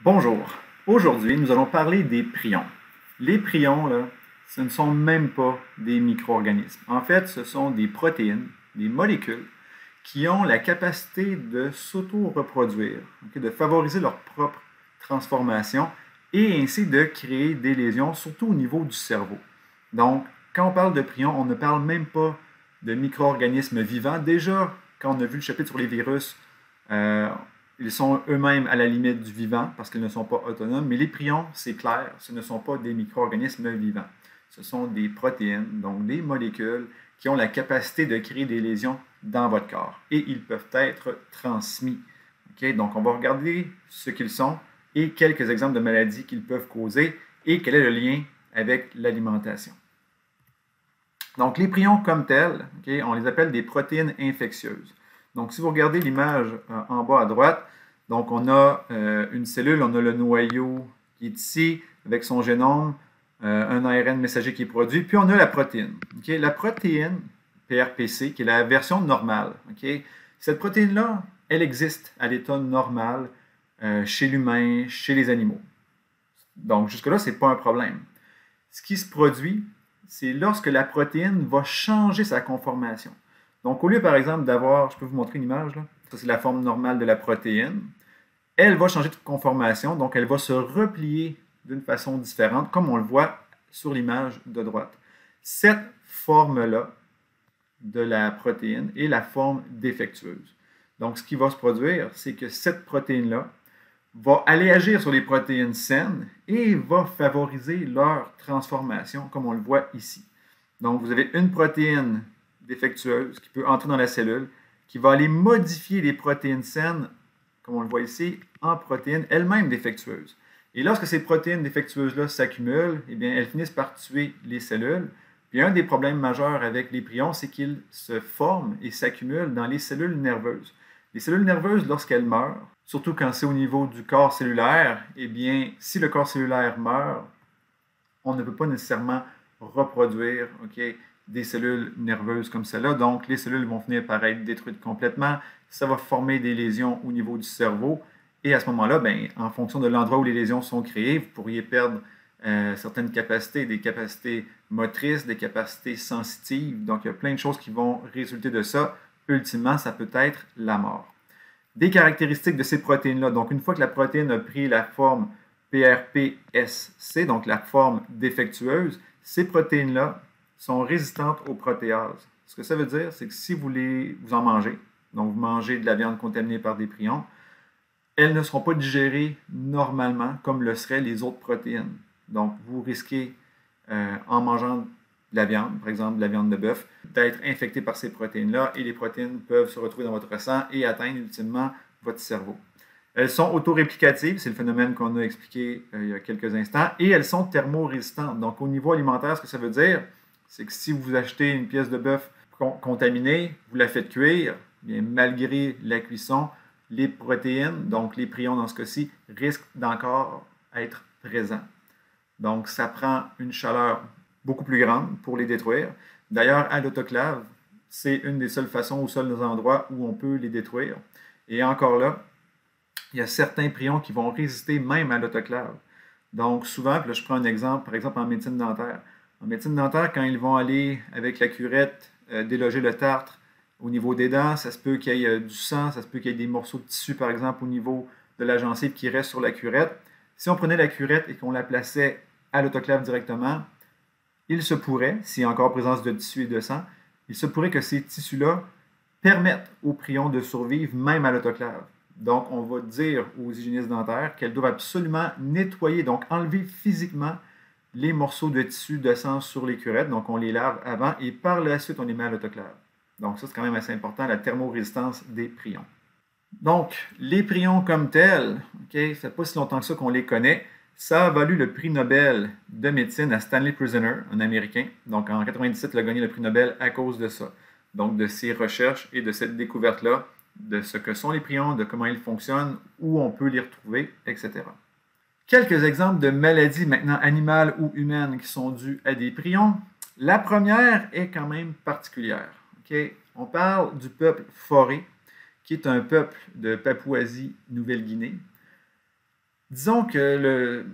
Bonjour. Aujourd'hui, nous allons parler des prions. Les prions, là, ce ne sont même pas des micro-organismes. En fait, ce sont des protéines, des molécules qui ont la capacité de s'auto-reproduire, de favoriser leur propre transformation et ainsi de créer des lésions, surtout au niveau du cerveau. Donc, quand on parle de prions, on ne parle même pas de micro-organismes vivants. Déjà, quand on a vu le chapitre sur les virus, euh, ils sont eux-mêmes à la limite du vivant parce qu'ils ne sont pas autonomes, mais les prions, c'est clair, ce ne sont pas des micro-organismes vivants. Ce sont des protéines, donc des molécules qui ont la capacité de créer des lésions dans votre corps et ils peuvent être transmis. Okay? Donc, on va regarder ce qu'ils sont et quelques exemples de maladies qu'ils peuvent causer et quel est le lien avec l'alimentation. Donc, les prions comme tels, okay, on les appelle des protéines infectieuses. Donc, si vous regardez l'image en bas à droite, donc on a une cellule, on a le noyau qui est ici, avec son génome, un ARN messager qui est produit, puis on a la protéine. Okay? La protéine PRPC, qui est la version normale, okay? Cette protéine-là, elle existe à l'état normal chez l'humain, chez les animaux. Donc, jusque-là, ce n'est pas un problème. Ce qui se produit, c'est lorsque la protéine va changer sa conformation. Donc, au lieu, par exemple, d'avoir, je peux vous montrer une image, là. Ça, c'est la forme normale de la protéine. Elle va changer de conformation, donc elle va se replier d'une façon différente, comme on le voit sur l'image de droite. Cette forme-là de la protéine est la forme défectueuse. Donc, ce qui va se produire, c'est que cette protéine-là va aller agir sur les protéines saines et va favoriser leur transformation, comme on le voit ici. Donc, vous avez une protéine défectueuse qui peut entrer dans la cellule, qui va aller modifier les protéines saines, comme on le voit ici, en protéines elles-mêmes défectueuses. Et lorsque ces protéines défectueuses-là s'accumulent, eh bien, elles finissent par tuer les cellules. Puis un des problèmes majeurs avec les prions, c'est qu'ils se forment et s'accumulent dans les cellules nerveuses. Les cellules nerveuses, lorsqu'elles meurent, surtout quand c'est au niveau du corps cellulaire, eh bien, si le corps cellulaire meurt, on ne peut pas nécessairement reproduire des cellules nerveuses comme celle-là. Donc, les cellules vont finir par être détruites complètement. Ça va former des lésions au niveau du cerveau. Et à ce moment-là, en fonction de l'endroit où les lésions sont créées, vous pourriez perdre certaines capacités, des capacités motrices, des capacités sensitives. Donc, il y a plein de choses qui vont résulter de ça. Ultimement, ça peut être la mort. Des caractéristiques de ces protéines-là. Donc, une fois que la protéine a pris la forme PRPSC, donc la forme défectueuse, ces protéines-là sont résistantes aux protéases. Ce que ça veut dire, c'est que si vous en mangez, donc vous mangez de la viande contaminée par des prions, elles ne seront pas digérées normalement comme le seraient les autres protéines. Donc, vous risquez, en mangeant de la viande, par exemple de la viande de bœuf, d'être infecté par ces protéines-là et les protéines peuvent se retrouver dans votre sang et atteindre ultimement votre cerveau. Elles sont autoréplicatives, c'est le phénomène qu'on a expliqué il y a quelques instants, et elles sont thermorésistantes. Donc, au niveau alimentaire, ce que ça veut dire, c'est que si vous achetez une pièce de bœuf contaminée, vous la faites cuire, bien, malgré la cuisson, les protéines, donc les prions dans ce cas-ci, risquent d'encore être présents. Donc, ça prend une chaleur beaucoup plus grande pour les détruire. D'ailleurs, à l'autoclave, c'est une des seules façons, ou seuls endroits où on peut les détruire. Et encore là, il y a certains prions qui vont résister même à l'autoclave. Donc, souvent, puis là, je prends un exemple, par exemple en médecine dentaire. En médecine dentaire, quand ils vont aller avec la curette déloger le tartre au niveau des dents, ça se peut qu'il y ait du sang, ça se peut qu'il y ait des morceaux de tissu, par exemple, au niveau de la gencive qui restent sur la curette. Si on prenait la curette et qu'on la plaçait à l'autoclave directement, il se pourrait, s'il y a encore présence de tissu et de sang, il se pourrait que ces tissus-là permettent aux prions de survivre même à l'autoclave. Donc, on va dire aux hygiénistes dentaires qu'elles doivent absolument nettoyer, donc enlever physiquement les morceaux de tissu de sang sur les curettes. Donc, on les lave avant et par la suite, on les met à l'autoclave. Donc, ça, c'est quand même assez important, la thermorésistance des prions. Donc, les prions comme tels, ça ne fait pas si longtemps que ça qu'on les connaît. Ça a valu le prix Nobel de médecine à Stanley Prisner, un Américain. Donc, en 1997, il a gagné le prix Nobel à cause de ça. Donc, de ses recherches et de cette découverte-là, de ce que sont les prions, de comment ils fonctionnent, où on peut les retrouver, etc. Quelques exemples de maladies maintenant animales ou humaines qui sont dues à des prions. La première est quand même particulière. On parle du peuple foré, qui est un peuple de Papouasie-Nouvelle-Guinée. Disons que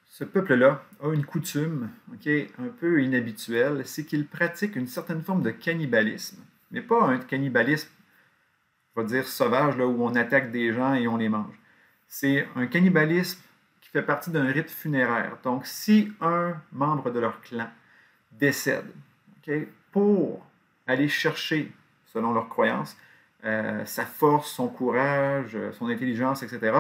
ce peuple-là a une coutume, un peu inhabituelle, c'est qu'il pratique une certaine forme de cannibalisme, mais pas un cannibalisme, on va dire sauvage, là, où on attaque des gens et on les mange. C'est un cannibalisme qui fait partie d'un rite funéraire. Donc, si un membre de leur clan décède, pour aller chercher, selon leurs croyances, sa force, son courage, son intelligence, etc.,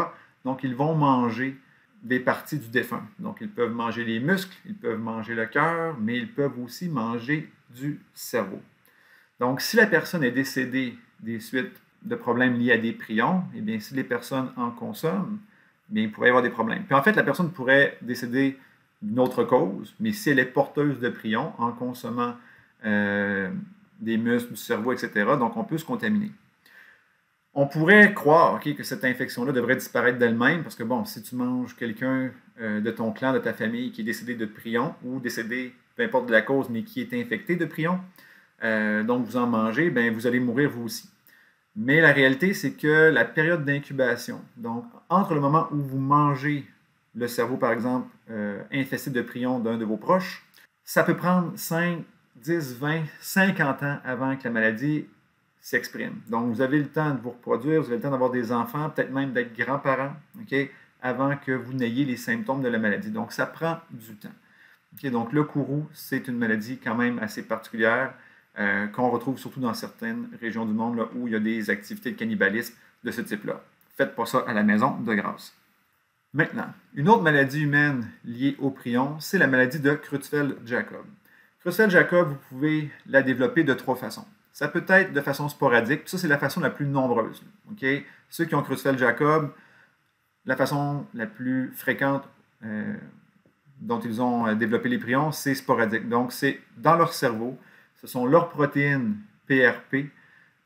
donc ils vont manger des parties du défunt. Donc, ils peuvent manger les muscles, ils peuvent manger le cœur, mais ils peuvent aussi manger du cerveau. Donc, si la personne est décédée des suites de problèmes liés à des prions, eh bien, si les personnes en consomment, eh bien, il pourrait y avoir des problèmes. Puis en fait, la personne pourrait décéder d'une autre cause, mais si elle est porteuse de prions en consommant des muscles, du cerveau, etc., donc on peut se contaminer. On pourrait croire que cette infection-là devrait disparaître d'elle-même, parce que bon, si tu manges quelqu'un de ton clan, de ta famille, qui est décédé de prion, ou décédé, peu importe de la cause, mais qui est infecté de prion, donc vous en mangez, bien, vous allez mourir vous aussi. Mais la réalité, c'est que la période d'incubation, donc entre le moment où vous mangez le cerveau, par exemple, infesté de prion d'un de vos proches, ça peut prendre 5, 10, 20, 50 ans avant que la maladie s'exprime. Donc, vous avez le temps de vous reproduire, vous avez le temps d'avoir des enfants, peut-être même d'être grands-parents, avant que vous n'ayez les symptômes de la maladie. Donc, ça prend du temps. Donc, le courroux, c'est une maladie quand même assez particulière qu'on retrouve surtout dans certaines régions du monde là, où il y a des activités de cannibalisme de ce type-là. Faites pas ça à la maison, de grâce. Maintenant, une autre maladie humaine liée au prion, c'est la maladie de Creutzfeldt-Jakob. Creutzfeldt-Jakob, vous pouvez la développer de 3 façons. Ça peut être de façon sporadique, ça c'est la façon la plus nombreuse. Ceux qui ont Creutzfeldt-Jakob, la façon la plus fréquente dont ils ont développé les prions, c'est sporadique. Donc c'est dans leur cerveau, ce sont leurs protéines PRP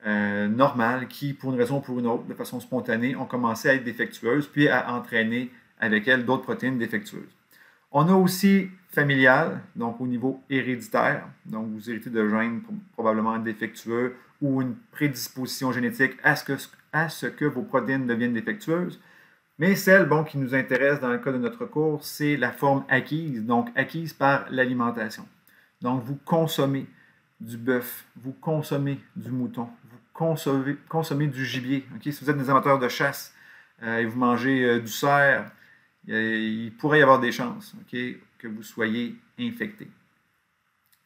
normales qui, pour une raison ou pour une autre, de façon spontanée, ont commencé à être défectueuses, puis à entraîner avec elles d'autres protéines défectueuses. On a aussi familial, donc au niveau héréditaire, donc vous héritez de gènes probablement défectueux ou une prédisposition génétique à ce que vos protéines deviennent défectueuses. Mais celle qui nous intéresse dans le cas de notre cours, c'est la forme acquise, donc acquise par l'alimentation. Donc vous consommez du bœuf, vous consommez du mouton, vous consommez du gibier. Si vous êtes des amateurs de chasse et vous mangez du cerf, il pourrait y avoir des chances que vous soyez infecté.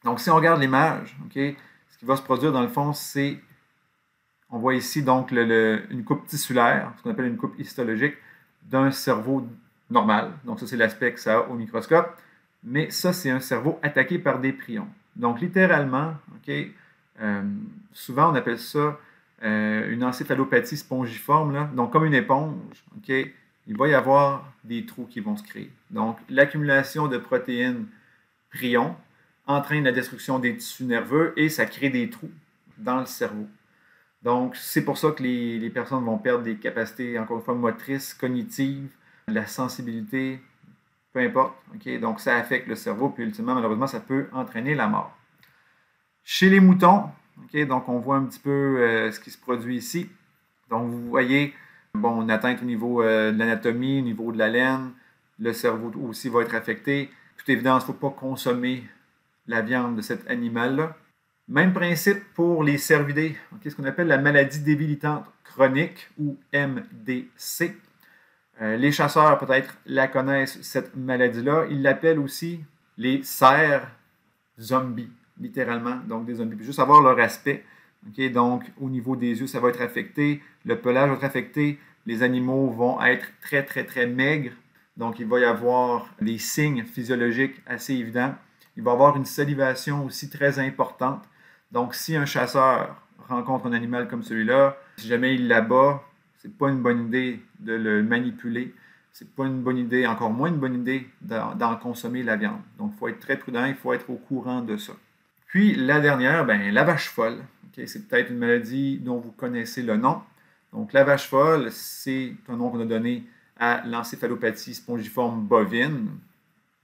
Donc, si on regarde l'image, ce qui va se produire dans le fond, c'est, on voit ici donc une coupe tissulaire, ce qu'on appelle une coupe histologique, d'un cerveau normal. Donc, ça, c'est l'aspect que ça a au microscope. Mais ça, c'est un cerveau attaqué par des prions. Donc, littéralement, souvent, on appelle ça une encéphalopathie spongiforme, là. Donc, comme une éponge, il va y avoir des trous qui vont se créer. Donc, l'accumulation de protéines prions entraîne la destruction des tissus nerveux et ça crée des trous dans le cerveau. Donc, c'est pour ça que les personnes vont perdre des capacités, encore une fois, motrices, cognitives, la sensibilité, peu importe. Donc, ça affecte le cerveau, puis ultimement, malheureusement, ça peut entraîner la mort. Chez les moutons, donc on voit un petit peu ce qui se produit ici. Donc, vous voyez, une atteinte au niveau de l'anatomie, au niveau de la laine, le cerveau aussi va être affecté. De toute évidence, il ne faut pas consommer la viande de cet animal-là. Même principe pour les cervidés, ce qu'on appelle la maladie débilitante chronique ou MDC. Les chasseurs, peut-être, la connaissent, cette maladie-là. Ils l'appellent aussi les cerfs zombies, littéralement, donc des zombies. Puis juste avoir leur aspect. Donc, au niveau des yeux, ça va être affecté. Le pelage va être affecté. Les animaux vont être très, très, très maigres. Donc, il va y avoir des signes physiologiques assez évidents. Il va y avoir une salivation aussi très importante. Donc, si un chasseur rencontre un animal comme celui-là, si jamais il l'abat, ce n'est pas une bonne idée de le manipuler. Ce n'est pas une bonne idée, encore moins une bonne idée d'en consommer la viande. Donc, il faut être très prudent, il faut être au courant de ça. Puis, la dernière, la vache folle. C'est peut-être une maladie dont vous connaissez le nom. Donc, la vache folle, c'est un nom qu'on a donné à l'encéphalopathie spongiforme bovine.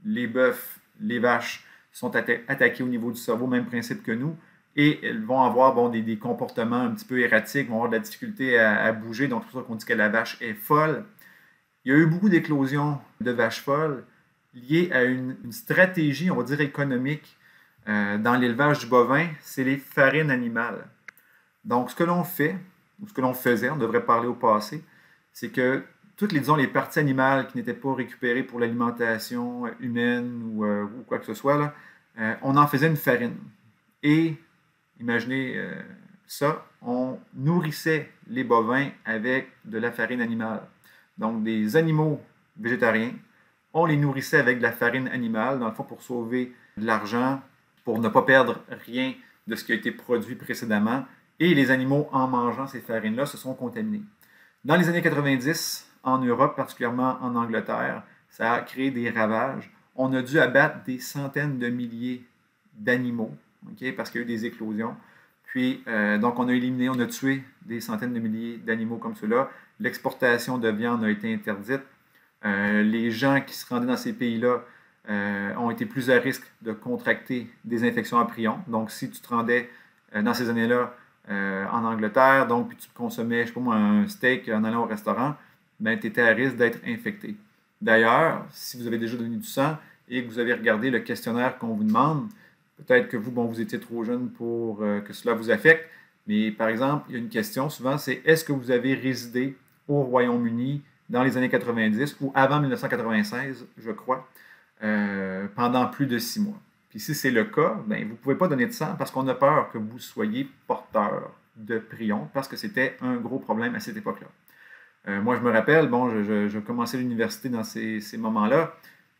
Les bœufs, les vaches sont attaqués au niveau du cerveau, même principe que nous, et elles vont avoir des comportements un petit peu erratiques, vont avoir de la difficulté à bouger, donc c'est pour ça qu'on dit que la vache est folle. Il y a eu beaucoup d'éclosions de vaches folles liées à une stratégie, on va dire, économique dans l'élevage du bovin, c'est les farines animales. Donc, ce que l'on fait, ou ce que l'on faisait, on devrait parler au passé, c'est que toutes les, disons, les parties animales qui n'étaient pas récupérées pour l'alimentation humaine ou quoi que ce soit, là, on en faisait une farine. Et, imaginez ça, on nourrissait les bovins avec de la farine animale. Donc, des animaux végétariens, on les nourrissait avec de la farine animale, dans le fond, pour sauver de l'argent, pour ne pas perdre rien de ce qui a été produit précédemment. Et les animaux, en mangeant ces farines-là, se sont contaminés. Dans les années 90, en Europe, particulièrement en Angleterre, ça a créé des ravages. On a dû abattre des centaines de milliers d'animaux, okay, parce qu'il y a eu des éclosions. Puis, donc, on a tué des centaines de milliers d'animaux comme ceux-là. L'exportation de viande a été interdite. Les gens qui se rendaient dans ces pays-là ont été plus à risque de contracter des infections à prions. Donc, si tu te rendais dans ces années-là en Angleterre, donc puis tu consommais, je sais pas moi, un steak en allant au restaurant, ben, tu étais à risque d'être infecté. D'ailleurs, si vous avez déjà donné du sang et que vous avez regardé le questionnaire qu'on vous demande, peut-être que vous, bon, vous étiez trop jeune pour que cela vous affecte, mais par exemple, il y a une question souvent, c'est est-ce que vous avez résidé au Royaume-Uni dans les années 90 ou avant 1996, je crois, pendant plus de 6 mois. Puis si c'est le cas, ben, vous ne pouvez pas donner de sang parce qu'on a peur que vous soyez porteur de prion parce que c'était un gros problème à cette époque-là. Moi, je me rappelle, bon, je commençais l'université dans ces moments-là.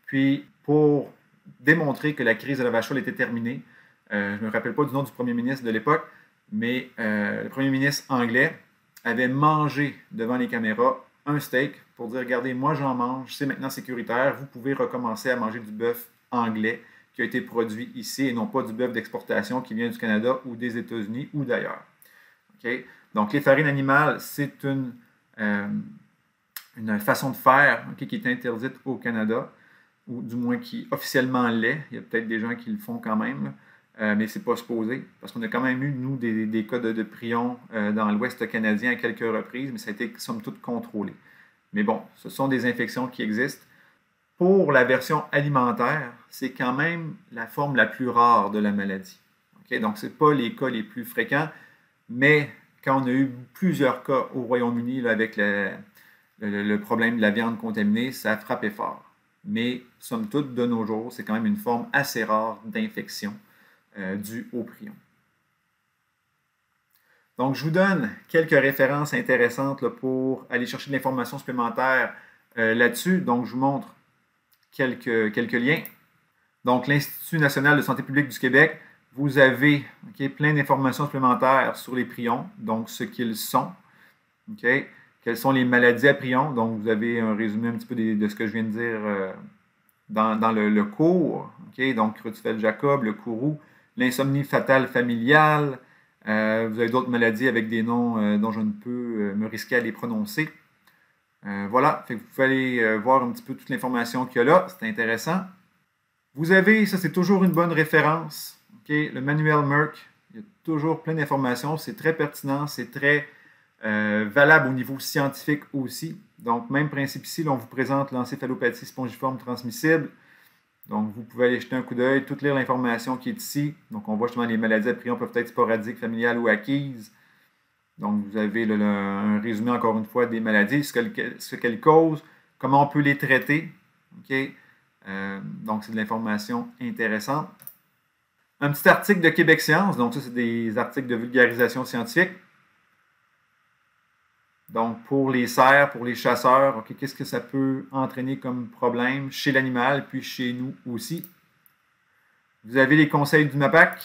Puis, pour démontrer que la crise de la vache folle était terminée, je ne me rappelle pas du nom du premier ministre de l'époque, mais le premier ministre anglais avait mangé devant les caméras un steak pour dire, regardez, moi j'en mange, c'est maintenant sécuritaire, vous pouvez recommencer à manger du bœuf anglais qui a été produit ici et non pas du bœuf d'exportation qui vient du Canada ou des États-Unis ou d'ailleurs. Okay? Donc, les farines animales, c'est une façon de faire okay, qui est interdite au Canada, ou du moins qui officiellement l'est. Il y a peut-être des gens qui le font quand même, mais ce n'est pas supposé, parce qu'on a quand même eu, nous, des cas de prions dans l'Ouest canadien à quelques reprises, mais ça a été, somme toute, contrôlé. Mais bon, ce sont des infections qui existent. Pour la version alimentaire, c'est quand même la forme la plus rare de la maladie. Okay? Donc, ce n'est pas les cas les plus fréquents, mais quand on a eu plusieurs cas au Royaume-Uni avec le problème de la viande contaminée, ça a frappé fort. Mais, somme toute, de nos jours, c'est quand même une forme assez rare d'infection due au prion. Donc, je vous donne quelques références intéressantes là, pour aller chercher de l'information supplémentaire là-dessus. Donc, je vous montre quelques liens. Donc, l'Institut national de santé publique du Québec, vous avez okay, plein d'informations supplémentaires sur les prions, donc ce qu'ils sont. Okay? Quelles sont les maladies à prions? Donc, vous avez un résumé un petit peu de ce que je viens de dire dans le cours. Okay? Donc, Creutzfeldt-Jacob, le courroux, l'insomnie fatale familiale. Vous avez d'autres maladies avec des noms dont je ne peux me risquer à les prononcer. Voilà, fait que vous pouvez aller voir un petit peu toute l'information qu'il y a là. C'est intéressant. Vous avez, ça c'est toujours une bonne référence, okay? Le manuel Merck. Il y a toujours plein d'informations. C'est très pertinent, c'est très valable au niveau scientifique aussi. Donc, même principe ici, là, on vous présente l'encéphalopathie spongiforme transmissible. Donc, vous pouvez aller jeter un coup d'œil, toute lire l'information qui est ici. Donc, on voit justement les maladies à prion peuvent être sporadiques, familiales ou acquises. Donc, vous avez un résumé, encore une fois, des maladies, ce qu'elles causent, comment on peut les traiter. Okay? Donc, c'est de l'information intéressante. Un petit article de Québec Science. Donc, ça, c'est des articles de vulgarisation scientifique. Donc, pour les cerfs, pour les chasseurs, okay, qu'est-ce que ça peut entraîner comme problème chez l'animal, puis chez nous aussi. Vous avez les conseils du MAPAC.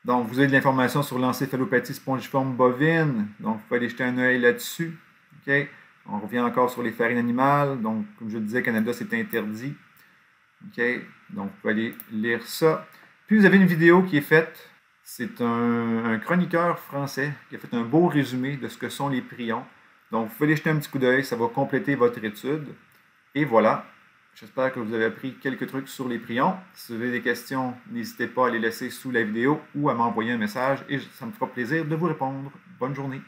Donc, vous avez de l'information sur l'encéphalopathie spongiforme bovine. Donc, vous pouvez aller jeter un œil là-dessus. Okay? On revient encore sur les farines animales. Donc, comme je le disais, au Canada, c'est interdit. Okay? Donc, vous pouvez aller lire ça. Puis, vous avez une vidéo qui est faite. C'est un chroniqueur français qui a fait un beau résumé de ce que sont les prions. Donc, vous pouvez aller jeter un petit coup d'œil, ça va compléter votre étude. Et voilà, j'espère que vous avez appris quelques trucs sur les prions. Si vous avez des questions, n'hésitez pas à les laisser sous la vidéo ou à m'envoyer un message et ça me fera plaisir de vous répondre. Bonne journée!